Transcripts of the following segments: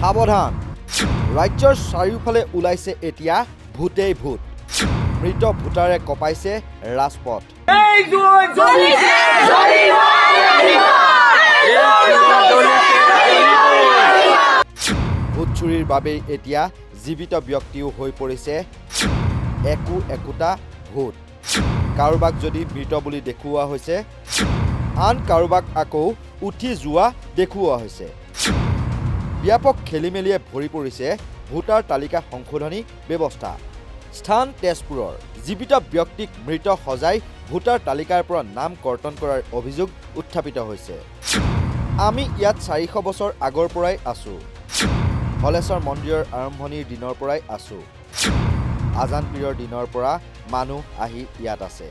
সাৱধান ৰাজ্যৰ চাৰিওফালে ওলাইছে এতিয়া ভূতেই ভূত মৃত ভূতাৰে কপাইছে ৰাজপথ ভূত চুৰিৰ বাবেই এতিয়া জীৱিত ব্যক্তিও হৈ পৰিছে একোটা ভূত কাৰোবাক যদি মৃত বুলি দেখুওৱা হৈছে আন কাৰোবাক আকৌ উঠি যোৱা দেখুওৱা হৈছে ব্যাপক খেলিমেলিয়ে ভৰি পৰিছে ভোটাৰ তালিকা সংশোধনী ব্যৱস্থা স্থান তেজপুৰৰ জীৱিত ব্যক্তিক মৃত সজাই ভোটাৰ তালিকাৰ পৰা নাম কৰ্তন কৰাৰ অভিযোগ উত্থাপিত হৈছে আমি ইয়াত 400 বছৰ আগৰ পৰাই আছো হলেশ্বৰ মন্দিৰৰ আৰম্ভণিৰ দিনৰ পৰাই আছো আজান পীৰৰ দিনৰ পৰা মানুহ আহি ইয়াত আছে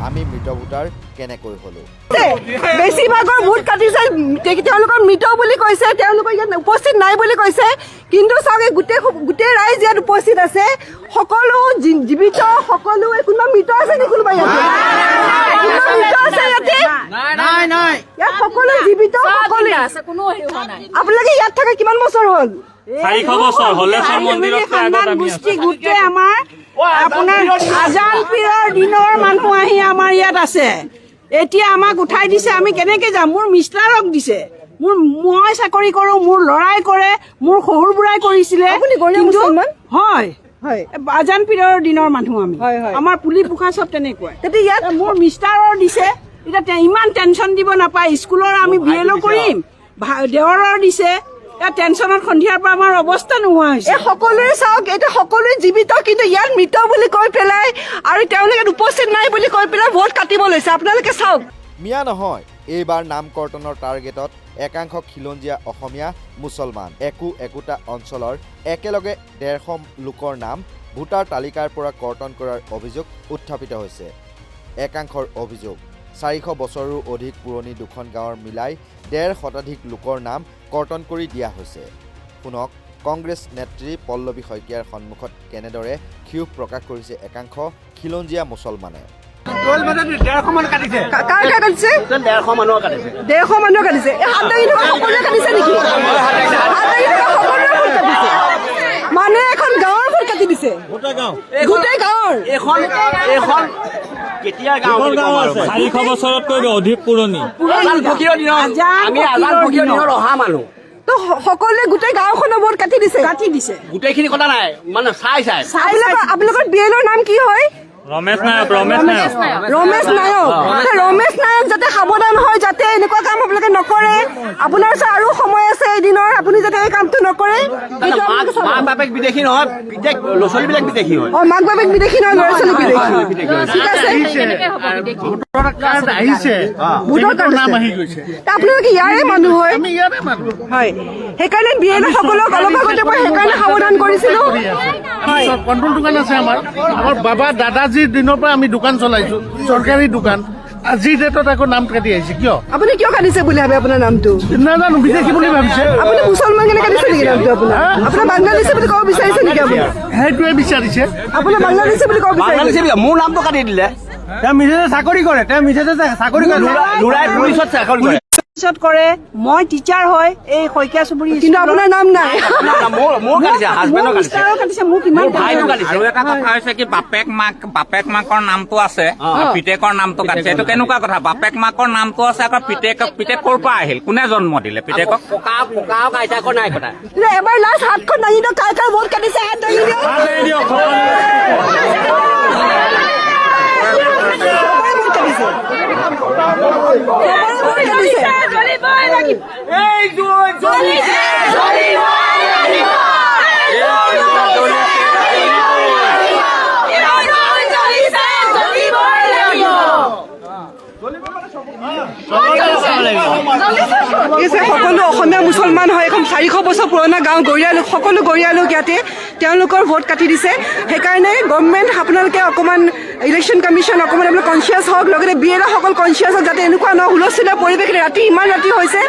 আমি মৃত ভোটাৰ কেনেকৈ হলো বেছিভাগৰ ভোট কাটিছে তেওঁলোকৰ মৃত বুলি কৈছে তেওঁলোকৰ ইয়াত উপস্থিত নাই বুলি কৈছে কিন্তু চাগে গোটেই ৰাইজ ইয়াত উপস্থিত আছে সকলো জীৱিত সকলো কোনোবা মৃত আছে নেকি কোনোবা ইয়াত মৃত আছে ইয়াতে নাই ইয়াত সকলো জীৱিত সকলো আছে কোনো হোৱা নাই আপোনালোকে ইয়াত থকা কিমান বছৰ হ'ল 400 বছৰ হলেশ্বৰ মন্দিৰত আগত আমি গোষ্ঠী গোটেই আমাৰ আপোনাৰ আজান পীৰৰ দিনৰ মানুহ আহি আমাৰ ইয়াত আছে এতিয়া আমাক উঠাই দিছে আমি কেনেকে যাম মোৰ মিষ্টাৰক দিছে মই চাকৰি কৰো মোৰ লৰাই কৰে মোৰ শহুৰ বুঢ়াই কৰিছিলে হয় আজান পীৰৰ দিনৰ মানুহ আমি আমাৰ পুলি পোখা চব তেনেকুৱা ইয়াত মোৰ মিষ্টাৰৰ দিছে এতিয়া ইমান টেনচন দিব নাপায় স্কুলৰ আমি বিএলও কৰিম দেৱৰৰ দিছে টেনচনত সন্ধিয়াৰ পৰা আমাৰ অৱস্থা নোহোৱা হৈছে সকলোৱে চাওক এতিয়া সকলোৱে জীৱিত কিন্তু ইয়াত মৃত বুলি কৈ পেলাই আৰু তেওঁলোকে উপস্থিত নাই বুলি কৈ পেলাই ভোট কাটিব লৈছে আপোনালোকে চাওক মিয়া নহয় এইবাৰ নাম কৰ্তনৰ টাৰ্গেটত একাংশ খিলঞ্জীয়া অসমীয়া মুছলমান একোটা অঞ্চলৰ একেলগে 150 লোকৰ নাম ভোটাৰ তালিকাৰ পৰা কৰ্তন কৰাৰ অভিযোগ উত্থাপিত হৈছে একাংশৰ অভিযোগ 400 বছৰৰো অধিক পুৰণি দুখন গাঁৱৰ মিলাই 1.5 শতাধিক লোকৰ নাম কৰ্তন কৰি দিয়া হৈছে শুনক কংগ্ৰেছ নেত্ৰী পল্লৱী শইকীয়াৰ সন্মুখত কেনেদৰে ক্ষোভ প্ৰকাশ কৰিছে একাংশ খিলঞ্জীয়া মুছলমানে 150 মানুহ কাটিছে 150 মানুহ কাটিছে 150 মানুহ কাটিছে এই হাত দাঙি থকা সকলোৱে কাটিছে নেকি হাত দাঙি থকা সকলোৱে ভোট কাটিছে মানে এখন গাঁৱৰ ভোট কাটি দিছে গোটেই গাঁৱৰ এখন কেতিয়া গাঁও আছে 400 বছৰতকৈ অধিক পুৰণি আমি আজান ফকীৰৰ দিনৰ অহা মানুহ তো সকলোৱে গোটেই গাঁওখনৰ ভোট কাটি দিছে গোটেইখিনি কথা নাই মানে চাই আপোনালোকৰ বিএলৰ নাম কি হয় ৰমেশ নায়ক যাতে সাৱধান হয় যাতে এনেকুৱা কাম আপোনালোকে নকৰে আপোনাৰ ওচৰত আৰু সময় আছে এদিনৰ আপুনি যাতে এই কামটো নকৰে মাক বাপেক বিদেশী নহয় ল'ৰা ছোৱালীবিলাক বিদেশী হয় মাক বাপেক বিদেশী নহয় ল'ৰা ছোৱালী বিদেশী ঠিক আছে আপোনালোকে ইয়াৰে মানুহ হয় সেইকাৰণে বিএল সকলক অলপ আগতে মই সেইকাৰণে সাৱধান কৰিছিলো কণ্ট্ৰল দোকান আছে আমাৰ বাবা দাদাজীৰ দিনৰ পৰা আমি দোকান চলাইছো চৰকাৰী দোকান আজিৰ ডেটত আকৌ নাম কাটি আহিছে কিয় আপুনি কিয় কাটিছে বুলি ভাবে আপোনাৰ নামটো নাজানো বিদেশী বুলি ভাবিছে আপুনি মুছলমান কেনে কাটিছে নেকি নামটো আপোনাৰ বাংলাদেশী বুলি ক'ব বিচাৰিছে নেকি আপুনি সেইটোৱে বিচাৰিছে আপোনাৰ বাংলাদেশী বুলি ক'ব বিচাৰিছে মোৰ নামটো কাটি দিলে তেওঁ মিছেছে চাকৰি কৰে ল'ৰাই পুলিচত চাকৰি কৰে কৰে মই টিচাৰ হয় এই শইকীয়া চুবুৰী কিন্তু আপোনাৰ নাম নাই মোৰ কাটিছে হাজবেণ্ডৰ কাটিছে মোক ইমান ভাইটো কাটিছে আৰু এটা কথা হৈছে কি বাপেক মাকৰ নামটো আছে পিতেকৰ নামটো কাটিছে এইটো কেনেকুৱা কথা বাপেক মাকৰ নামটো আছে আকৌ পিতেক ক'ৰ পৰা আহিল কোনে জন্ম দিলে পিতেকক ককাও আইতাকৰ নাই কটা এবাৰ লাষ্ট হাতখন দাঙি দিয়ক কাৰ কাৰ ভোট কাটিছে হাত দাঙি দিয়ক সকলো অসমীয়া মুছলমান হয় এখন 400 বছৰ পুৰণা গাঁও গৰীয়া লোক সকলো গৰীয়া লোক ইয়াতে তেওঁলোকৰ ভোট কাটি দিছে সেইকাৰণে গভৰ্ণমেণ্ট আপোনালোকে অকণমান ইলেকশ্যন কমিশ্যন অকণমান আপোনালোক কনচিয়াছ হওক লগতে বিএলঅ'সকল কনচিয়াছ হওক যাতে এনেকুৱা ন হুলস্থুলীয়া পৰিৱেশ ইমান ৰাতি হৈছে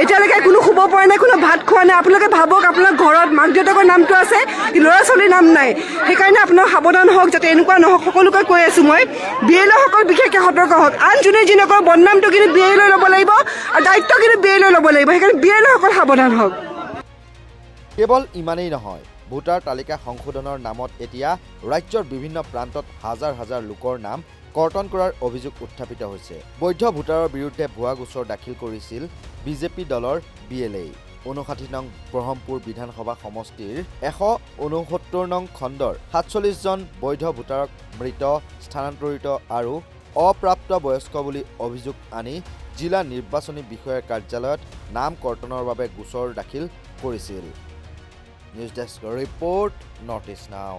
এতিয়ালৈকে কোনো শুব পৰা নাই কোনো ভাত খোৱা নাই আপোনালোকে ভাবক আপোনাৰ ঘৰত মাক দেউতাকৰ নামটো আছে ল'ৰা ছোৱালীৰ নাম নাই সেইকাৰণে আপোনালোক সাৱধান হওক যাতে এনেকুৱা নহওক সকলোকে কৈ আছোঁ মই বিএলঅ'সকল বিশেষকৈ সতৰ্ক হওক আন যোনে যি নকৰক বদনামটো কিন্তু বিএলঅ'ই ল'ব লাগিব আৰু দায়িত্ব কিন্তু বিএলঅ'ই ল'ব লাগিব সেইকাৰণে বিএলঅ'সকল সাৱধান হওক কেৱল ইমানেই নহয়, ভোটাৰ তালিকা সংশোধনৰ নামত এতিয়া ৰাজ্যৰ বিভিন্ন প্ৰান্তত হাজাৰ হাজাৰ লোকৰ নাম কৰ্তন কৰাৰ অভিযোগ উত্থাপিত হৈছে। বৈধ ভোটাৰৰ বিৰুদ্ধে ভুৱা গোচৰ দাখিল কৰিছিল বিজেপি দলৰ BLA। 59 নং ব্ৰহ্মপুৰ বিধানসভা সমষ্টিৰ 169 নং খণ্ডৰ 47 জন বৈধ ভোটাৰক মৃত, স্থানান্তৰিত আৰু অপ্ৰাপ্ত বয়স্ক বুলি অভিযোগ আনি জিলা নিৰ্বাচনী বিষয়াৰ কাৰ্যালয়ত নাম কৰ্তনৰ বাবে গোচৰ দাখিল কৰিছিল। News desk report, north east নাও।